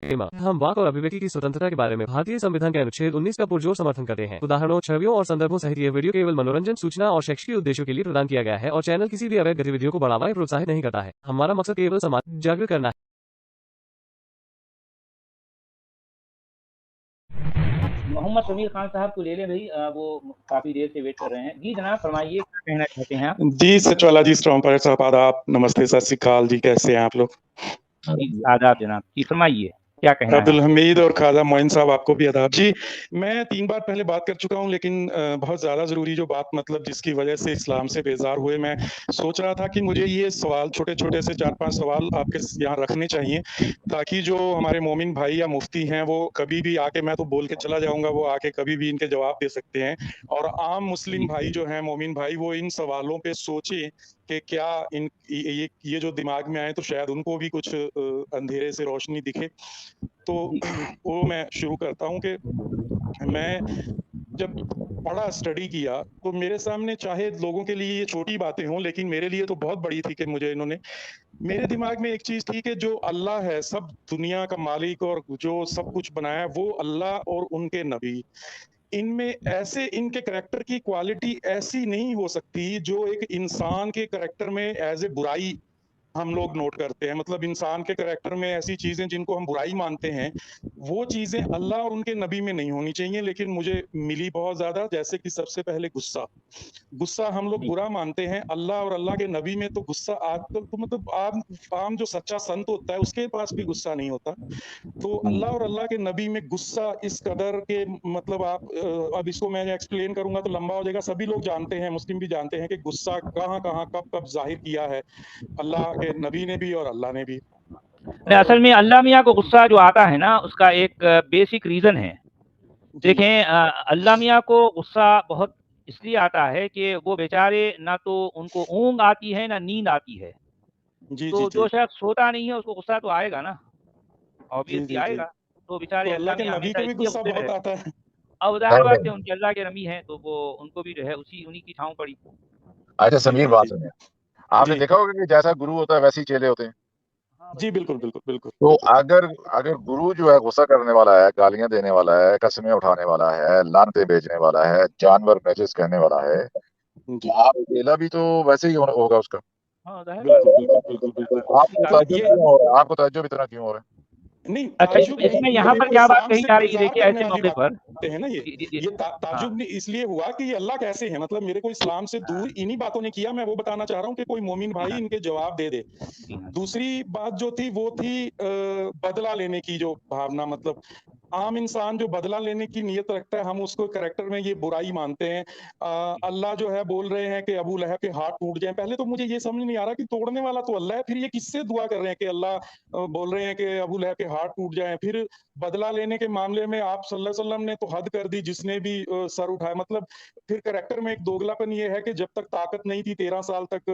Disclaimer, हम वाक और अभिव्यक्ति की स्वतंत्रता के बारे में भारतीय संविधान के अनुच्छेद 19 का पुरजोर समर्थन करते हैं। उदाहरणों, छवियों और संदर्भों सहित ये वीडियो केवल मनोरंजन, सूचना और शैक्षिक उद्देश्यों के लिए प्रदान किया गया है और चैनल किसी भी अवैध गतिविधियों को बढ़ावा या प्रोत्साहित नहीं करता है। हमारा मकसद केवल समाज जागृत करना है। मोहम्मद समीर खान साहब को ले लें भाई, वो काफी देर से वेट कर रहे हैं। जी जनाब, फरमाइए, क्या कहना चाहते हैं आप? जी सचवाला जी, स्ट्रॉन्ग पर साहब आदाब, नमस्ते, सत श्री अकाल जी, कैसे हैं आप लोग? जी आदाब जनाब, जी फरमाइए, क्या कहना है? अब्दुल हमीद और खाजा मोइन साहब, आपको भी आदाब। जी, मैं 3 बार पहले बात कर चुका हूं, लेकिन बहुत ज़्यादा ज़रूरी जो बात, मतलब जिसकी वजह से इस्लाम से बेजार हुए, मैं सोच रहा था कि मुझे ये सवाल, छोटे-छोटे से 4-5 सवाल आपके यहाँ रखने चाहिए, ताकि जो हमारे मोमिन भाई या मुफ्ती हैं, वो कभी भी आके, मैं तो बोल के चला जाऊँगा, वो आके कभी भी इनके जवाब दे सकते हैं। और आम मुस्लिम भाई जो हैं, मोमिन भाई, वो इन सवालों पे सोचें कि क्या ये जो दिमाग में आए तो शायद उनको भी कुछ अंधेरे से रोशनी दिखे। तो वो मैं शुरू करता हूँ कि मैं जब पढ़ा, स्टडी किया, तो मेरे सामने, चाहे लोगों के लिए ये छोटी बातें हों, लेकिन मेरे लिए तो बहुत बड़ी थी कि मुझे इन्होंने, मेरे दिमाग में एक चीज़ थी कि जो अल्लाह है, सब दुनिया का मालिक और जो सब कुछ बनाया, वो अल्लाह और उनके नबी, इनमें ऐसे, इनके करैक्टर की क्वालिटी ऐसी नहीं हो सकती जो एक इंसान के करैक्टर में एज़ ए बुराई हम लोग नोट करते हैं। मतलब इंसान के करैक्टर में ऐसी चीज़ें जिनको हम बुराई मानते हैं, वो चीज़ें अल्लाह और उनके नबी में नहीं होनी चाहिए, लेकिन मुझे मिली बहुत ज़्यादा। जैसे कि सबसे पहले गुस्सा। गुस्सा हम लोग बुरा मानते हैं, अल्लाह और अल्लाह के नबी में तो गुस्सा आजकल तो, मतलब आम जो सच्चा संत होता है, उसके पास भी गुस्सा नहीं होता। तो अल्लाह और अल्लाह के नबी में गुस्सा इस कदर के, मतलब आप अब इसको मैं एक्सप्लेन करूंगा तो लंबा हो जाएगा। सभी लोग जानते हैं, मुस्लिम भी जानते हैं कि गुस्सा कहाँ-कहाँ, कब-कब ज़ाहिर किया है अल्लाह के नबी ने भी और अल्लाह ने भी। नहीं, असल में अल्लाह मियाँ को गुस्सा जो आता है ना, उसका एक बेसिक रीज़न है। देखें, अल्लाह मियाँ को गुस्सा बहुत इसलिए आता है कि वो बेचारे, ना तो उनको ऊँग आती है, ना नींद आती है। जी, तो जी, जो जी। शख्स सोता नहीं है, उसको गुस्सा तो आएगा ना, जी, ऑब्वियसली जी, जी। आएगा। तो बेचारे तो अल्लाह अल्लाह के मियाँ नबी हमेशा को भी इसलिए गुस्सा गुस्से में बहुत रहते आता हैं। है। अब ज़ाहिर बात है, उनके अल्लाह के नबी हैं, तो वो उनको भी जो है उन्हीं की छाँव पड़ी। अच्छा जी, समीर, जी, बात जी। सुनिए, आपने जी। देखा होगा कि जैसा गुरु होता है वैसे ही चेले होते हैं। हाँ भाई, जी, बिल्कुल बिल्कुल, सही। बिल्कुल, बिल्कुल, तो बिल्कुल। अगर गुरु जो है गुस्सा करने वाला है, गालियां देने वाला है, कस्में उठाने वाला है, लानतें भेजने वाला है, जानवर नजिस कहने वाला है, जी। तो आप चेला भी तो वैसे ही होगा उसका। हाँ, ज़ाहिर बात बिल्कुल, है। बिल्कुल, बिल्कुल, बिल्कुल। आपको ताज्जुब ये क्यों हो रहा है? आपको ताज्जुब इतना क्यों हो रहा है? नहीं, अच्छा, ताज्जुब नहीं, इसमें ये यहाँ पर देखो क्या बात इस्लाम कही से जा रही है, बेज़ार देखिए करने ऐसे वाली मौके पर। बातें हैं ना ये। जी। ये हाँ, ताज्जुब नहीं इसलिए हुआ कि ये अल्लाह कैसे है, मतलब मेरे को इस्लाम से दूर इन्हीं बातों ने किया। मैं वो बताना चाह रहा हूँ कि कोई मोमिन जी भाई हाँ, इनके जवाब दे दे। जी हाँ। दूसरी बात जो थी वो थी बदला लेने की जो भावना, मतलब आम इंसान जो बदला लेने की नीयत रखता है, हम उसको करैक्टर में ये बुराई मानते हैं। अल्लाह जो है बोल रहे हैं कि अबू लहब के हाथ टूट जाएँ। पहले तो मुझे ये समझ नहीं आ रहा कि तोड़ने वाला तो अल्लाह है, फिर ये किससे दुआ कर रहे हैं कि अल्लाह बोल रहे हैं कि अबू लहब के हाथ टूट जाएँ। फिर बदला लेने के मामले में आप सल्लल्लाहु अलैहि वसल्लम ने तो हद कर दी, जिसने भी सर उठाया। मतलब फिर करैक्टर में एक दोगलापन ये है कि जब तक ताकत नहीं थी 13 साल तक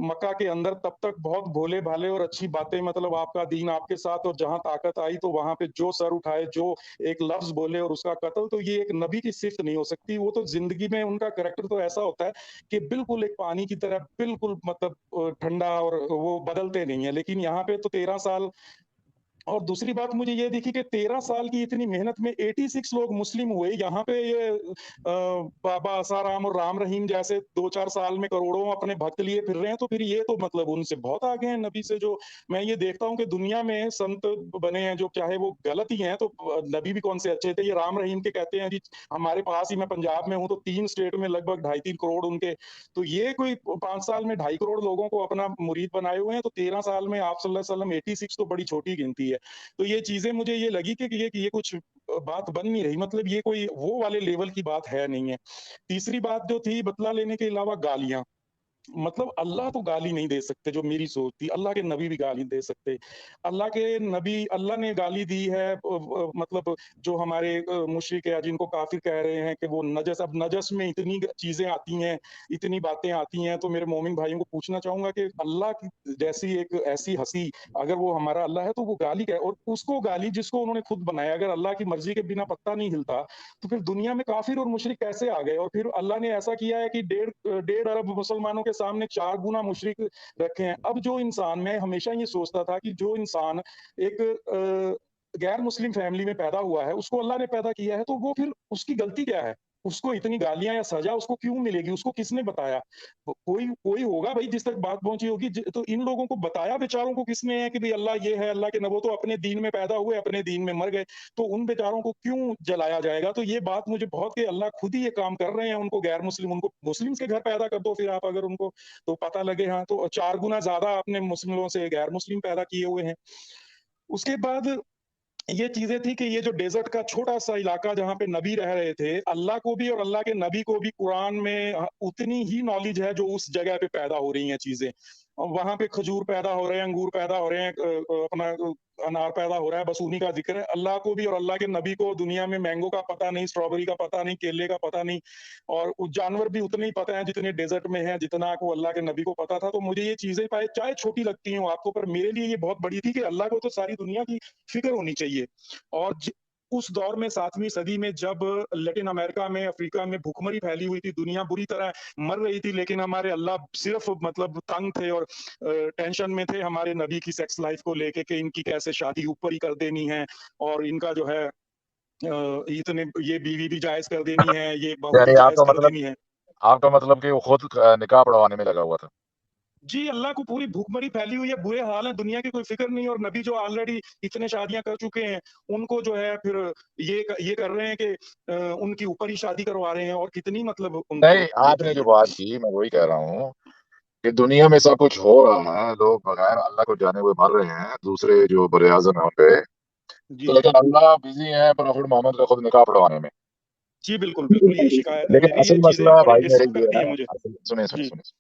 मक्का के अंदर, तब तक बहुत भोले-भाले और अच्छी बातें, मतलब आपका दीन आपके साथ, और जहाँ ताकत आई तो वहाँ पे जो सर उठाए, जो एक लफ्ज़ बोले और उसका कत्ल, तो ये एक नबी की सिफ़्त नहीं हो सकती। वो तो ज़िंदगी में उनका करैक्टर तो ऐसा होता है कि बिल्कुल एक पानी की तरह, बिल्कुल मतलब ठंडा, और वो बदलते नहीं हैं। लेकिन यहाँ पे तो 13 साल। और दूसरी बात मुझे ये दिखी कि 13 साल की इतनी मेहनत में 86 लोग मुस्लिम हुए। यहाँ पे ये बाबा आसाराम और राम रहीम जैसे 2-4 साल में करोड़ों अपने भक्त लिए फिर रहे हैं, तो फिर ये तो मतलब उनसे बहुत आगे हैं नबी से। जो मैं ये देखता हूँ कि दुनिया में संत बने हैं, जो चाहे वो गलत ही हैं, तो नबी भी कौन से अच्छे थे। ये राम रहीम के कहते हैं जी, हमारे पास ही, मैं पंजाब में हूँ, तो 3 स्टेट में लगभग 2.5-3 करोड़ उनके। तो ये कोई 5 साल में 2.5 करोड़ लोगों को अपना मुरीद बनाए हुए हैं, तो 13 साल में आप सल्लल्लाहु अलैहि वसल्लम 86 तो बड़ी छोटी गिनती है। तो ये चीज़ें मुझे ये लगी कि ये कुछ बात बन नहीं रही, मतलब ये कोई वो वाले लेवल की बात है नहीं है। तीसरी बात जो थी, बदला लेने के अलावा गालियाँ। मतलब अल्लाह तो गाली नहीं दे सकते, जो मेरी सोच थी। अल्लाह के नबी भी गाली दे सकते। अल्लाह के नबी, अल्लाह ने गाली दी है मतलब जो हमारे मुशरिक है, जिनको काफ़िर कह रहे हैं कि वो नजस, अब नजस में इतनी चीज़ें आती हैं, इतनी बातें आती हैं, तो मेरे मोमिन भाइयों को पूछना चाहूँगा कि अल्लाह की जैसी एक ऐसी हँसी, अगर वो हमारा अल्लाह है, तो वो गाली क्या है? और उसको गाली जिसको उन्होंने खुद बनाया, अगर अल्लाह की मर्ज़ी के बिना पत्ता नहीं हिलता, तो फिर दुनिया में काफिर और मुशरिक कैसे आ गए? और फिर अल्लाह ने ऐसा किया है कि डेढ़ अरब मुसलमानों के सामने 4 गुना मुशरिक रखे हैं। अब जो इंसान, मैं हमेशा ये सोचता था कि जो इंसान एक गैर मुस्लिम फैमिली में पैदा हुआ है, उसको अल्लाह ने पैदा किया है, तो वो फिर उसकी गलती क्या है? उसको इतनी गालियाँ या सज़ा उसको क्यों मिलेगी? उसको किसने बताया? कोई कोई होगा भई जिस तक बात पहुँची होगी, तो इन लोगों को बताया बेचारों को किसने है कि भई अल्लाह ये है, अल्लाह के वो तो अपने दीन में पैदा हुए, अपने दीन में मर गए, तो उन बेचारों को क्यों जलाया जाएगा? तो ये बात मुझे बहुत कि अल्लाह खुद ही ये काम कर रहे हैं, उनको गैर मुस्लिम उनको मुस्लिम्स के घर पैदा कर दो फिर आप अगर उनको, तो पता लगे हाँ, तो 4 गुना ज़्यादा आपने मुस्लिमों से गैर मुस्लिम पैदा किए हुए हैं। उसके बाद ये चीज़ें थी कि ये जो डेज़र्ट का छोटा-सा इलाका जहाँ पे नबी रह रहे थे, अल्लाह को भी और अल्लाह के नबी को भी कुरान में उतनी ही नॉलेज है जो उस जगह पे पैदा हो रही हैं चीज़ें। वहाँ पे खजूर पैदा हो रहे हैं, अंगूर पैदा हो रहे हैं, अपना अनार पैदा हो रहा है, बस उन्हीं का ज़िक्र है। अल्लाह को भी और अल्लाह के नबी को दुनिया में मैंगो का पता नहीं, स्ट्रॉबेरी का पता नहीं, केले का पता नहीं, और जानवर भी उतने ही पता हैं जितने डेज़र्ट में हैं, जितना को अल्लाह के नबी को पता था। तो मुझे ये चीज़ें चाहे छोटी लगती हों आपको, पर मेरे लिए ये बहुत बड़ी थी कि अल्लाह को तो सारी दुनिया की फ़िक्र होनी चाहिए। और उस दौर में 7वीं सदी में जब लैटिन अमेरिका में, अफ्रीका में भूखमरी फैली हुई थी, दुनिया बुरी तरह मर रही थी, लेकिन हमारे अल्लाह सिर्फ मतलब तंग थे और टेंशन में थे हमारे नबी की सेक्स लाइफ को लेके कि इनकी कैसे शादी ऊपर ही कर देनी है, और इनका जो है इतने ये बीवी भी जायज कर देनी है, ये बहू भी यानी जायज कर देनी है। आपका मतलब कि वो खुद निकाह पढ़वाने में लगा हुआ था। जी, अल्लाह को पूरी भूखमरी फैली हुई है, बुरे हाल हैं, दुनिया की कोई फ़िक्र नहीं, और नबी जो ऑलरेडी इतने शादियाँ कर चुके हैं, उनको जो है फिर ये कर रहे हैं कि उनकी ऊपर ही शादी करवा रहे हैं, और कितनी मतलब उनको नहीं, ये आपने जो चाहिए। बात की मैं वही कह रहा हूँ कि दुनिया में सब कुछ हो रहा है, लोग बगैर अल्लाह को जाने हुए मर रहे हैं, दूसरे जो बड़े-आज़म हैं उन पे। तो जी। लेकिन अल्लाह बिज़ी हैं प्रॉफेट मोहम्मद का खुद निकाह पढ़वाने में। जी, बिल्कुल, बिल्कुल यही शिकायत है लेकिन मेरी, ये असल चीज़ें मसला बड़ी भाई मेरे डिस्टर्ब ये करती है, हैं मुझे। सुनिए, सुनिए, जी, सुनिए।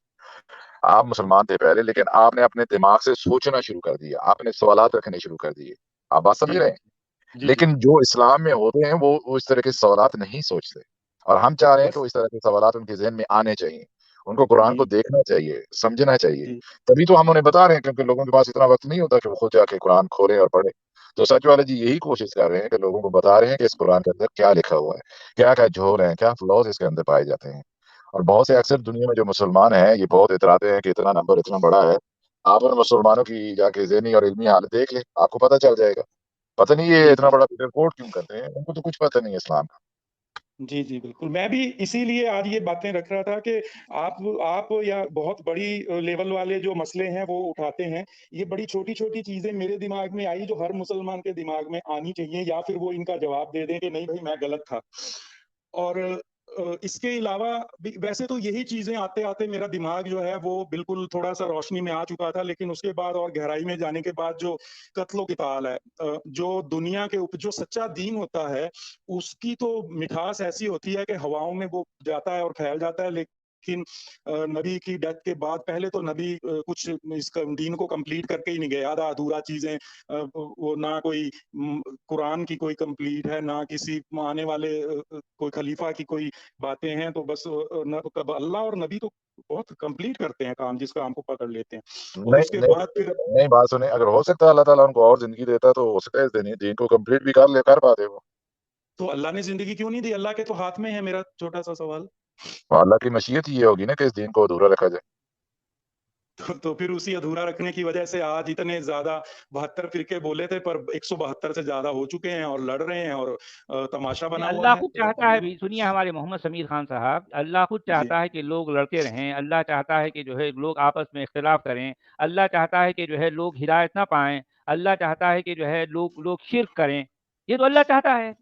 आप मुसलमान थे पहले, लेकिन आपने अपने दिमाग से सोचना शुरू कर दिया, आपने सवालात रखने शुरू कर दिए। आप बात समझ जी, रहे हैं? जी, जी, लेकिन जो इस्लाम में होते हैं वो इस तरह के सवालात नहीं सोचते, और हम चाह रहे हैं बस तो इस तरह के सवालात उनके ज़हन में आने चाहिए। उनको कुरान को जी, देखना चाहिए, समझना चाहिए। जी, तभी तो हम उन्हें बता रहे हैं, क्योंकि लोगों के पास इतना वक़्त नहीं होता कि वो खुद जाके कुरान खोलें और पढ़ें। तो सच वाले जी यही कोशिश कर रहे हैं कि लोगों को बता रहे हैं कि इस कुरान के अंदर क्या लिखा हुआ है, क्या-क्या झोल हैं, क्या फ्लॉज़ इसके अंदर पाए जाते हैं। और बहुत से अक्सर दुनिया में जो मुसलमान हैं, ये बहुत इतराते हैं कि इतना नंबर इतना बड़ा है। आप उन मुसलमानों की जाके ज़हनी और इल्मी हालत देख लें, आपको पता चल जाएगा। पता नहीं ये जी, इतना जी। बड़ा फिगर कोट क्यों करते हैं? उनको तो कुछ पता नहीं है इस्लाम का। जी, जी, बिल्कुल। मैं भी इसीलिए आज ये बातें रख रहा था कि आप या बहुत बड़ी लेवल वाले जो मसले हैं वो उठाते हैं। ये बड़ी छोटी-छोटी चीज़ें मेरे दिमाग में आई जो हर मुसलमान के दिमाग में आनी चाहिए, या फिर वो इनका जवाब दे दें कि नहीं भई मैं गलत था। और इसके अलावा भी वैसे तो यही चीज़ें आते-आते मेरा दिमाग जो है वो बिल्कुल थोड़ा-सा रोशनी में आ चुका था, लेकिन उसके बाद और गहराई में जाने के बाद जो कत्लो-क़िताल है, जो दुनिया के जो सच्चा दीन होता है, उसकी तो मिठास ऐसी होती है कि हवाओं में वो जाता है और फैल जाता है, लेकिन नबी की डेथ के बाद पहले तो नबी कुछ इस दीन को कंप्लीट करके ही नहीं गए, आधा-अधूरा चीज़ें, वो ना कोई कुरान की कोई कंप्लीट है, ना किसी आने वाले कोई खलीफा की कोई बातें हैं, तो बस न तब अल्लाह और नबी तो बहुत कंप्लीट करते हैं काम, जिस काम को पकड़ लेते हैं। और नहीं, उसके नहीं, बाद फिर नहीं, बात सुनिए, अगर हो सकता है अल्लाह ताला उनको और ज़िंदगी देता तो हो सकता है इस दीन को कंप्लीट भी कर पाते वो। तो अल्लाह ने ज़िंदगी क्यों नहीं दी? अल्लाह के तो हाथ में है, मेरा छोटा-सा सवाल। और अल्लाह की मशीयत ही ये होगी ना कि इस दीन को अधूरा रखा जाए। तो फिर उसी अधूरा रखने की वजह से आज इतने ज़्यादा 72 फ़िरके बोले थे, पर 172 से ज़्यादा हो चुके हैं और लड़ रहे हैं, और तमाशा नहीं, बना हुआ अल्लाह है। खुद चाहता है भी, सुनिए हमारे मोहम्मद समीर खान साहब, अल्लाह खुद जी, चाहता है कि लोग लड़ते रहें, अल्लाह चाहता है कि जो है लोग आपस में इख्तिलाफ़ करें, अल्लाह चाहता है कि जो है लोग हिदायत ना पाएँ, अल्लाह चाहता है कि जो है लोग शिर्क करें, ये तो अल्लाह चाहता है।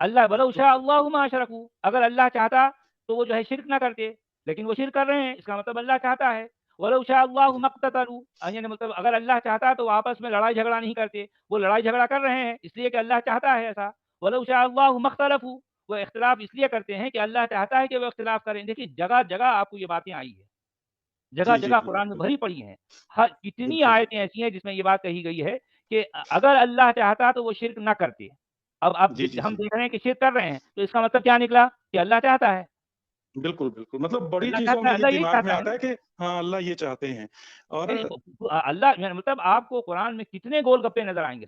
अल्लाह वलौ शाअ अल्लाहु मा अशरकू, अगर अल्लाह चाहता तो वो जो है शिर्क ना करते, लेकिन वो शिर्क कर रहे हैं, इसका मतलब अल्लाह चाहता है। वलौ शाअ अल्लाहु मक़्ततलू, यानी मतलब अगर अल्लाह चाहता तो आपस में लड़ाई झगड़ा नहीं करते, वो लड़ाई झगड़ा कर रहे हैं इसलिए कि अल्लाह चाहता है ऐसा। वलौ शाअ अल्लाहु मख़्तलफ़ू, वो इख्तिलाफ़ इसलिए करते हैं कि अल्लाह चाहता है कि वो इख्तिलाफ़ करें। देखिए जगह-जगह आपको ये बातें आई है, जी, जी, जगह-जगह जी, कुरान में बिल्कुल, भरी पड़ी हैं। हर कितनी बिल्कुल। आयतें ऐसी हैं जिसमें ये बात कही गई है कि अगर अल्लाह चाहता तो वो शिर्क ना करते। अब जी, जी, हम जी। देख रहे हैं कि शिर्क कर रहे हैं, तो इसका मतलब क्या निकला कि अल्लाह चाहता है। बिल्कुल, बिल्कुल। मतलब बड़ी अल्लाह चीज़ों चाहता में है, ये अल्लाह यही दिमाग में चाहता है आता ना। है कि हाँ, अल्लाह ये चाहते हैं। और नहीं, अल्लाह मतलब आपको कुरान में कितने गोलगप्पे नज़र आएँगे?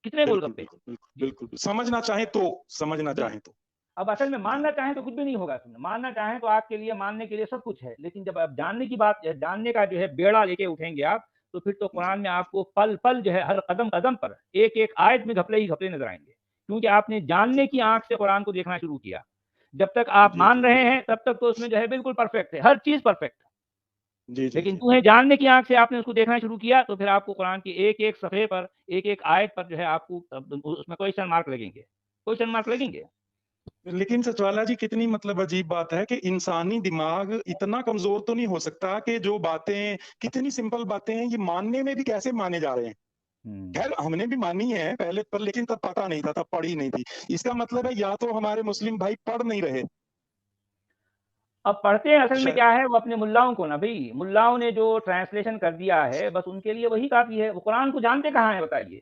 कितने बिल्कुल, गोलगप्पे? बिल्कुल, बिल्कुल, जी, बिल्कुल। समझना चाहें तो, समझना जी। चाहें तो। अब असल में जी, मानना चाहें तो कुछ भी नहीं होगा इसमें, मानना चाहें तो आपके लिए मानने के लिए सब कुछ है, लेकिन जब आप जानने की बात जानने का जो है बेड़ा लेके उठेंगे आप, तो फिर तो कुरान में आपको पल-पल जो है हर कदम-कदम पर एक-एक आयत में घपले ही घपले नज़र आएँगे। क्योंकि आपने जानने की आँख से कुरान को देखना शुरू किया। जब तक आप जी, मान जी, रहे हैं तब तक तो उसमें जो है बिल्कुल परफेक्ट है, हर चीज़ परफेक्ट है। जी, जी, लेकिन जी। चूँकि जानने की आँख से आपने उसको देखना शुरू किया तो फिर आपको कुरान की एक-एक सफ़हे पर, एक-एक आयत पर जो है आपको उसमें क्वेश्चन मार्क लगेंगे। क्वेश्चन मार्क लगेंगे। लेकिन सचवाला जी कितनी मतलब अजीब बात है कि इंसानी दिमाग इतना कमज़ोर तो नहीं हो सकता कि जो बातें कितनी सिंपल बातें हैं, ये मानने में भी कैसे माने जा रहे हैं। हुँ। खैर हमने भी मानी है पहले पर लेकिन तब पता नहीं था, तब पढ़ी नहीं थी। इसका मतलब है या तो हमारे मुस्लिम भाई पढ़ नहीं रहे। अब पढ़ते हैं असल में शायद क्या है वो अपने मुल्लाओं को ना भई, मुल्लाओं ने जो ट्रांसलेशन कर दिया है बस उनके लिए वही काफ़ी है। वो कुरान को जानते कहाँ हैं बताइए?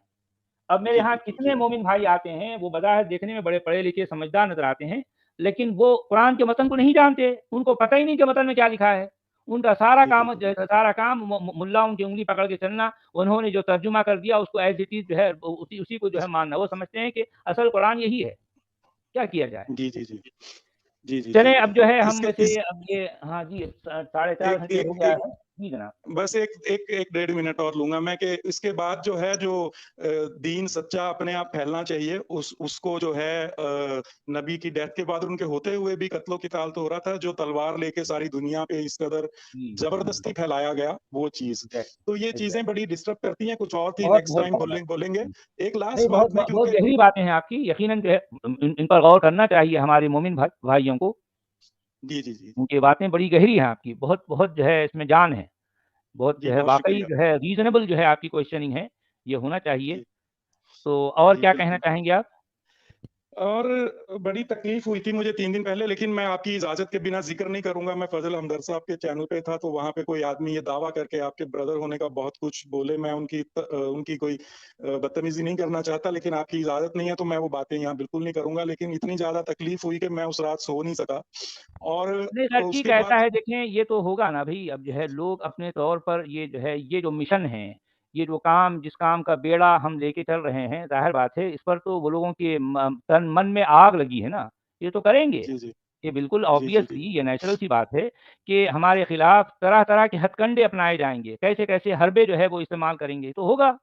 अब मेरे जी, यहाँ बिल्कुल, कितने जी। मोमिन भाई आते हैं, वो बज़ाहिर देखने में बड़े पढ़े-लिखे समझदार नज़र आते हैं, लेकिन वो कुरान के मतन को नहीं जानते, उनको पता ही नहीं कि मतन में क्या लिखा है। उनका सारा जी, काम बिल्कुल। जो है सारा काम मु मु मुल्लाओं की उँगली पकड़ के चलना, उन्होंने जो तर्जुमा कर दिया उसको एज़ इट इज़ जो है उसी उसी को जो है मानना। वो समझते हैं कि असल कुरान यही है, क्या किया जाए? जी, जी, जी। जी, जी, जी। चलें अब जो है हम इसका वैसे इस अब ये हाँ जी, साढ़े 4 एक घंटे हो एक गया एक है। जी जनाब। बस एक एक एक डेढ़ मिनट और लूँगा मैं कि इसके बाद जो है जो दीन सच्चा अपने आप फैलना चाहिए उसको जो है नबी की डेथ के बाद उनके होते हुए भी कत्लो-क़िताल तो हो रहा था, जो तलवार लेके सारी दुनिया पे इस कदर जी, ज़बरदस्ती फैलाया गया, वो चीज़। तो ये एग्ज़ैक्ट चीज़ें एग्ज़ैक्ट बड़ी डिस्टर्ब करती हैं, कुछ और थी बहुत, नेक्स्ट बहुत टाइम ज़्यादा। बोलेंगे। हुँ। एक नहीं लास्ट बहुत बात मैं बहुत क्योंकि गहरी बातें हैं आपकी, यकीनन जो है इन पर गौर करना चाहिए हमारे मोमिन भाइयों को। जी, जी, जी। उनकी बातें बड़ी गहरी हैं आपकी, बहुत बहुत जो है इसमें जान है। बहुत जी, जो है बहुत वाक़ई शुक्रिया। जो है रीज़नेबल जो है आपकी क्वेश्चनिंग है, ये होना चाहिए। जी, तो और जी, क्या कहना बिल्कुल। चाहेंगे आप? और बड़ी तकलीफ़ हुई थी मुझे 3 दिन पहले, लेकिन मैं आपकी इजाज़त के बिना ज़िक्र नहीं करूँगा। मैं फ़ज़ल हमदर्द साहब के चैनल पे था, तो वहाँ पे कोई आदमी ये दावा करके आपके ब्रदर होने का बहुत कुछ बोले। मैं उनकी कोई बदतमीज़ी नहीं करना चाहता, लेकिन आपकी इजाज़त नहीं है, तो मैं वो बातें यहाँ बिल्कुल नहीं करूँगा। लेकिन इतनी ज़्यादा तकलीफ़ हुई कि मैं उस रात सो नहीं सका और नहीं खैर ठीक उसके है, ऐसा बाद है देखें ये तो होगा ना भई, अब जो है लोग अपने तौर पर ये जो है, ये जो मिशन है, ये जो काम जिस काम का बेड़ा हम लेके चल रहे हैं, ज़ाहिर बात है इस पर तो वो लोगों के तन मन में आग लगी है ना, ये तो करेंगे। जी, जी। ये बिल्कुल जी, जी, जी। ऑब्वियसली ये नेचुरल सी बात है कि हमारे खिलाफ तरह-तरह के हथकंडे अपनाए जाएँगे, कैसे-कैसे हरबे जो है वो इस्तेमाल करेंगे, तो होगा,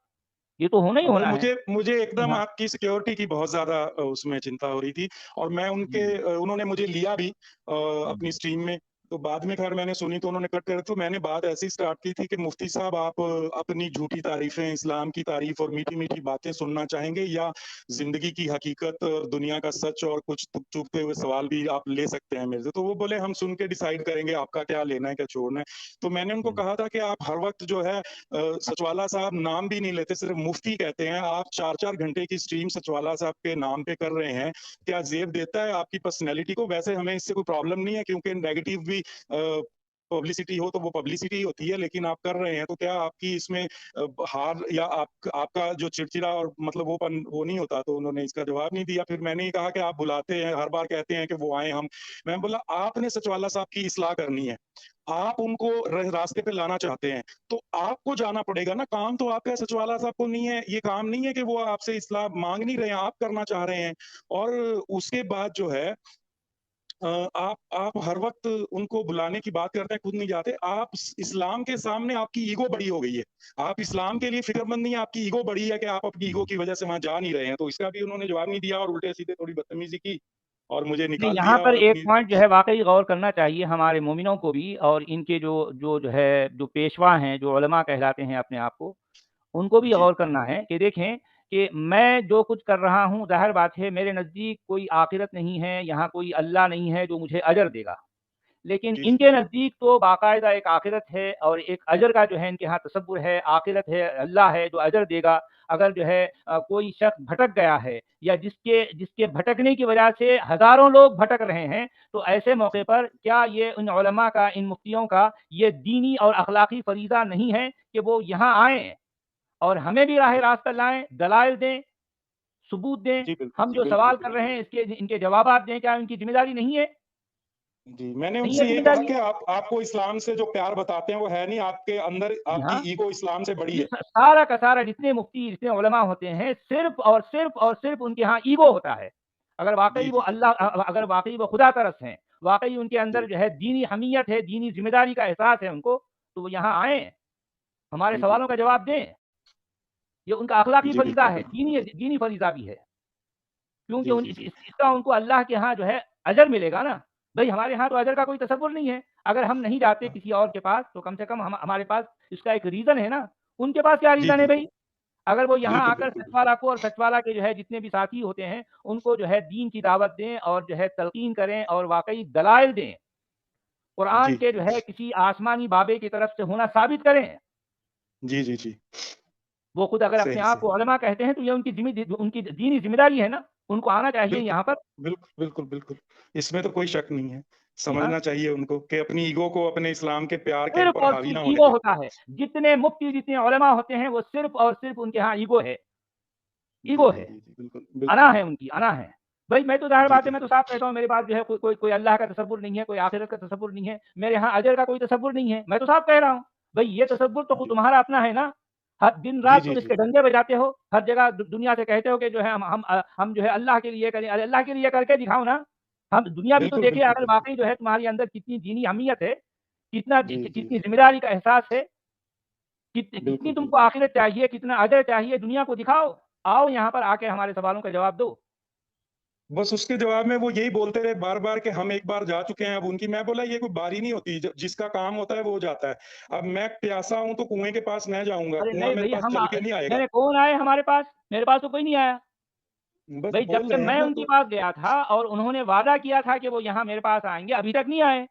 ये तो होना ही और होना है। मुझे मुझे जी एकदम हाँ। आपकी सिक्योरिटी की बहुत ज़्यादा उसमें चिंता हो रही थी और मैं जी। उन्होंने मुझे लिया भी अपनी हुँ। स्ट्रीम में, तो बाद में ख़ैर मैंने सुनी तो उन्होंने कट कर तो मैंने बात ऐसी स्टार्ट की थी कि मुफ्ती साहब आप अपनी झूठी तारीफ़ें, इस्लाम की तारीफ़ और मीठी-मीठी बातें सुनना चाहेंगे या ज़िंदगी की हकीकत और दुनिया का सच और कुछ चुभते हुए सवाल भी आप ले सकते हैं मेरे से। तो वो बोले हम सुन के डिसाइड करेंगे आपका क्या लेना है, क्या छोड़ना है। तो मैंने उनको हुँ। कहा था कि आप हर वक़्त जो है सचवाला साहब नाम भी नहीं लेते, सिर्फ़ मुफ्ती कहते हैं। आप 4-4 घंटे की स्ट्रीम सचवाला साहब के नाम पे कर रहे हैं। क्या ज़ेब देता है आपकी पर्सनैलिटी को? वैसे हमें इससे कोई प्रॉब्लम नहीं है क्योंकि नेगेटिव भी पब्लिसिटी हो तो वो पब्लिसिटी ही होती है, लेकिन आप कर रहे हैं तो क्या आपकी इसमें हार या आपका जो चिड़चिड़ा और मतलब वो नहीं होता? तो उन्होंने इसका जवाब नहीं दिया। फिर मैंने ये कहा कि आप बुलाते हैं, हर बार कहते हैं कि वो आएँ हम। मैं बोला आपने सचवाला साहब की इस्लाह करनी है। आप उनको रास्ते पे लाना चाहते हैं, तो आपको जाना पड़ेगा ना, काम तो आपका सचिवालय साहब को नहीं है। ये काम नहीं है कि वो आपसे इस्लाह माँग नहीं रहे हैं, आप करना चाह रहे हैं। और उसके बाद जो है आप हर वक़्त उनको बुलाने की बात करते हैं, खुद नहीं जाते। आप इस्लाम के सामने आपकी ईगो बड़ी हो गई है। आप इस्लाम के लिए फ़िक्रमंद नहीं है, आपकी ईगो बड़ी है कि आप अपनी ईगो की वज़ह से वहाँ जा नहीं रहे हैं। तो इसका भी उन्होंने जवाब नहीं दिया और उल्टे-सीधे थोड़ी बदतमीज़ी की और मुझे नहीं, निकाल यहाँ दिया पर और एक अपनी पॉइंट जो है वाक़ई गौर करना चाहिए हमारे मोमिनों को भी और इनके जो है, जो पेशवा हैं, जो उलमा कहलाते हैं अपने आप को, उनको भी जी, गौर करना है कि देखें कि मैं जो कुछ कर रहा हूँ, ज़ाहिर बात है मेरे नज़दीक कोई आखिरत नहीं है, यहाँ कोई अल्लाह नहीं है जो मुझे अजर देगा। लेकिन जी, जी। इनके नज़दीक तो बाकायदा एक आखिरत है और एक अजर का जो है इनके यहाँ तसव्वुर है, आखिरत है, अल्लाह है जो अजर देगा। अगर जो है कोई शख्स भटक गया है या जिसके जिसके भटकने की वजह से हज़ारों लोग भटक रहे हैं, तो ऐसे मौके पर क्या ये इन उलमा का, इन मुफ्तियों का ये दीनी और अखलाकी फ़रीज़ा नहीं है कि वो यहाँ आएँ और हमें भी राह रास्ता लाएँ, दलाइल दें, सबूत दें, जी, बिल्कुल। हम जो बिल्कुल, सवाल कर रहे बिल्कुल। हैं इसके इनके जवाबात दें, क्या इनकी ज़िम्मेदारी नहीं है? जी, मैंने नहीं उनसे है यही कहा ज़िम्मेदारी? कि आपको इस्लाम से जो प्यार बताते हैं वो है नहीं, आपके अंदर जी आपकी हाँ। ईगो इस्लाम से बड़ी ये है। सारा का सारा जितने मुफ्ती, जितने उलमा होते हैं, सिर्फ़ उनके यहाँ ईगो होता है। अगर जी, वाक़ई वो जी, जी, अल्लाह अगर वाक़ई वो खुदा तरस हैं, वाक़ई उनके अंदर जी। जो है दीनी हमीयत है, दीनी ज़िम्मेदारी का एहसास है उनको, तो वो यहाँ आएँ। हमारे जी, सवालों का जवाब दें। ये उनका अखलाकी जी, फरीज़ा बिल्कुल, है, बिल्कुल। दीनी फरीज़ा भी है। क्योंकि जी, उन जी, जी। इसका उनको अल्लाह के यहाँ जो है अजर मिलेगा ना। भई हमारे यहाँ तो अजर का कोई तसव्वुर नहीं है। अगर हम नहीं जाते हाँ। किसी और के पास तो कम से कम हम हमारे पास इसका एक रीज़न है ना। उनके पास क्या जी, रीज़न है जी। भई? अगर वो यहाँ बिल्कुल, आकर बिल्कुल, बिल्कुल। सचवाला को और सचवाला के जो है जितने भी साथी होते हैं, उनको जो है दीन की दावत दें और जो है तलक़ीन करें और वाक़ई दलाइल दें। कुरान जी। के जो है किसी आसमानी बाबे की तरफ से होना साबित करें। जी, जी, जी। वो खुद अगर अपने सही, आप सही। को उलमा कहते हैं तो ये उनकी दीनी ज़िम्मेदारी है ना। उनको आना चाहिए बिल्कुल, यहाँ पर। बिल्कुल, बिल्कुल, बिल्कुल। इसमें तो कोई शक नहीं है। जी हाँ। समझना चाहिए उनको कि अपनी ईगो को अपने इस्लाम के प्यार के सिर्फ़ ऊपर और हावी ना सिर्फ़ होने ईगो दें। होता है। जितने मुफ्ती, जितने उलमा होते हैं वो सिर्फ़ और सिर्फ़ उनके यहाँ ईगो है। जी, ईगो जी, है। जी, जी। बिल्कुल, अना बिल्कुल। है उनकी, अना है। भई मैं तो ज़ाहिर जी, बात है जी। मैं तो साफ कहता हूँ मेरे पास जो है कोई अल्लाह का तसव्वुर नहीं है, कोई आखिरत का तसव्वुर नहीं है। मेरे यहाँ अजर का कोई तसव्वुर नहीं है। मैं तो साफ कह रहा हूँ। भई ये तसव्वुर तो खुद जी। तुम्हारा अपना है ना। हर जी, दिन-रात जी, तुम जी। इसके डंडे बजाते हो। हर जगह दुनिया से कहते हो कि जो है हम जो है अल्लाह के लिए करें। अरे अल्लाह के लिए करके दिखाओ ना। हम दुनिया भी तो बिल्कुल, देखे बिल्कुल, अगर बिल्कुल। वाक़ई जो है तुम्हारे अंदर कितनी दीनी अहमियत है, जी, जी, कितनी जी। ज़िम्मेदारी का एहसास है, कितनी बिल्कुल, तुमको बिल्कुल। आखिरत चाहिए, कितना अजर चाहिए दुनिया को दिखाओ। आओ यहाँ पर आके हमारे सवालों का जवाब दो। बस उसके जवाब में वो यही बोलते रहे बार-बार कि हम एक बार जा चुके हैं अब उनकी मैं बोला ये कोई बारी नहीं होती जिसका काम होता है वो जाता है। अब मैं प्यासा हूँ तो कुएँ के पास मैं जाऊँगा, अरे कुआँ नहीं मेरे भई पास हम चल के नहीं आएगा। मैंने कौन आए हमारे पास? मेरे पास तो कोई नहीं आया। बस भई जब बोल से रहे हैं मैं ना उनके तो पास गया था और उन्होंने वादा किया था कि वो यहाँ मेरे पास आएँगे, अभी तक नहीं आए।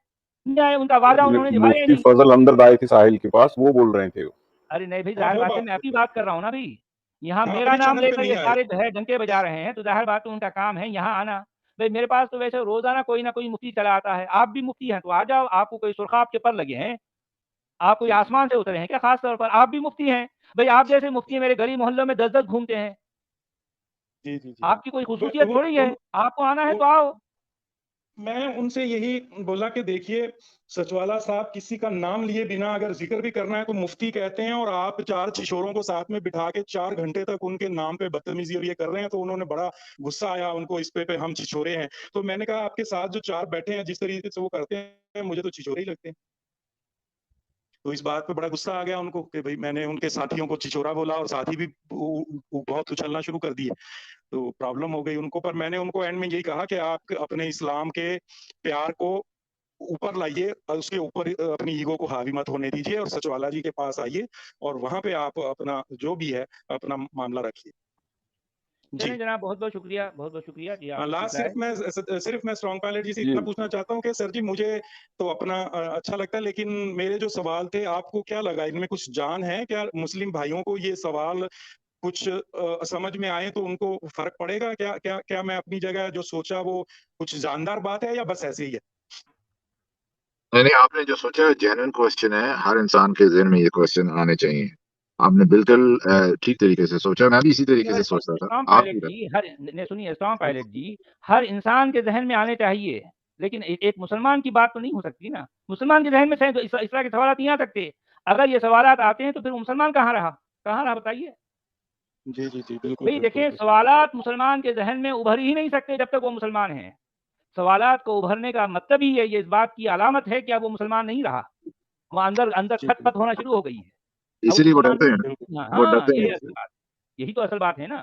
नहीं आए, उनका वादा उन्होंने निभाया ही मुफ्ती नहीं। फजल हमदर्द आए थे साहिल के पास, वो बोल रहे थे। अरे नहीं भई, हाँ, ज़ाहिर वो बात है बात मैं कर अपनी रहे हैं। बात कर रहा हूँ ना भई। यहाँ हाँ, मेरा अपने नाम चैनल पे लेकर नहीं ये आए। सारे जो है डंके बजा रहे हैं, तो ज़ाहिर बात है उनका काम है यहाँ आना। भई मेरे पास तो वैसे रोज़ाना कोई ना कोई मुफ्ती चला आता है। आप भी मुफ्ती हैं तो आ जाओ, आपको कोई सुरख़ाब के पर लगे हैं? आप कोई जी, जी। आसमान से उतरे हैं क्या ख़ास तौर पर? आप भी मुफ्ती हैं। भई आप जैसे मुफ्ती मेरे गली मोहल्लों में 10-10 घूमते हैं। जी, जी, जी। आपकी कोई ब ख़ुसूसियत वो थोड़ी है। उन आपको आना है उन तो आओ। मैं उनसे यही बोला कि देखिए सचवाला साहब किसी का नाम लिए बिना अगर ज़िक्र भी करना है तो मुफ्ती कहते हैं और आप 4 छिछोरों को साथ में बिठा के 4 घंटे तक उनके नाम पे बदतमीज़ी और ये कर रहे हैं, तो उन्होंने बड़ा गुस्सा आया उनको इस पे हम छिछोरे हैं। तो मैंने कहा आपके साथ जो 4 बैठे हैं जिस तरीके से वो करते हैं, मुझे तो छिछोरे ही लगते हैं। तो इस बात पे बड़ा गुस्सा आ गया उनको कि भई मैंने उनके साथियों को छिछोरा बोला और साथी भी बहुत उछलना शुरू कर दिए। तो प्रॉब्लम हो गई उनको पर मैंने उनको एंड में यही कहा कि आप अपने इस्लाम के प्यार को ऊपर लाइए और उसके ऊपर अपनी ईगो को हावी मत होने दीजिए और सचवाला जी के पास आइए और वहाँ पे आप अपना जो भी है अपना मामला रखिए। चलें जी। जनाब बहुत-बहुत शुक्रिया, बहुत-बहुत शुक्रिया जी आपने लास्ट पूछा है। सिर्फ मैं स्ट्रॉन्ग पायलट जी से जी, इतना पूछना चाहता हूँ कि सर जी मुझे तो अपना अच्छा लगता है लेकिन मेरे जो सवाल थे आपको क्या लगा इनमें कुछ जान है? क्या मुस्लिम भाइयों को ये सवाल कुछ समझ में आए तो उनको फ़र्क पड़ेगा? क्या मैं अपनी जगह जो सोचा वो कुछ जानदार बात है या बस ऐसे ही है? नहीं, नहीं, आपने जो सोचा है जेन्युइन क्वेश्चन है, हर इंसान के ज़हन में ये क्वेश्चन आने चाहिए। आपने बिल्कुल ठीक तरीके से सोचा, मैं भी इसी तरीके से सोचता था। स्ट्रॉन्ग जी। आप पायलट जी सुनिए स्ट्रॉन्ग पायलट जी, हर इंसान के ज़हन में आने चाहिए, लेकिन एक मुसलमान की बात तो नहीं हो सकती ना। मुसलमान के ज़हन में शायद इस तरह के सवालात नहीं आ सकते। अगर ये सवालात आते हैं तो फिर वो मुसलमान कहाँ रहा? कहाँ रहा बताइए? जी, जी, जी। बिल्कुल, भई बिल्कुल, देखें बिल्कुल। सवालात मुसलमान के ज़हन में उभर ही नहीं सकते जब तक वो मुसलमान हैं। सवालात को उभरने का मतलब ही ये इस बात की अलामत है कि अब वो मुसलमान नहीं रहा। वो अंदर अंदर जी, खत-पत बिल्कुल। होना शुरू हो गई है। अब वो इसीलिए वो मुसलमान डरते नहीं हैं, बिल्कुल। है। वो हाँ, डरते यही हैं। असल बात यही तो असल बात है ना।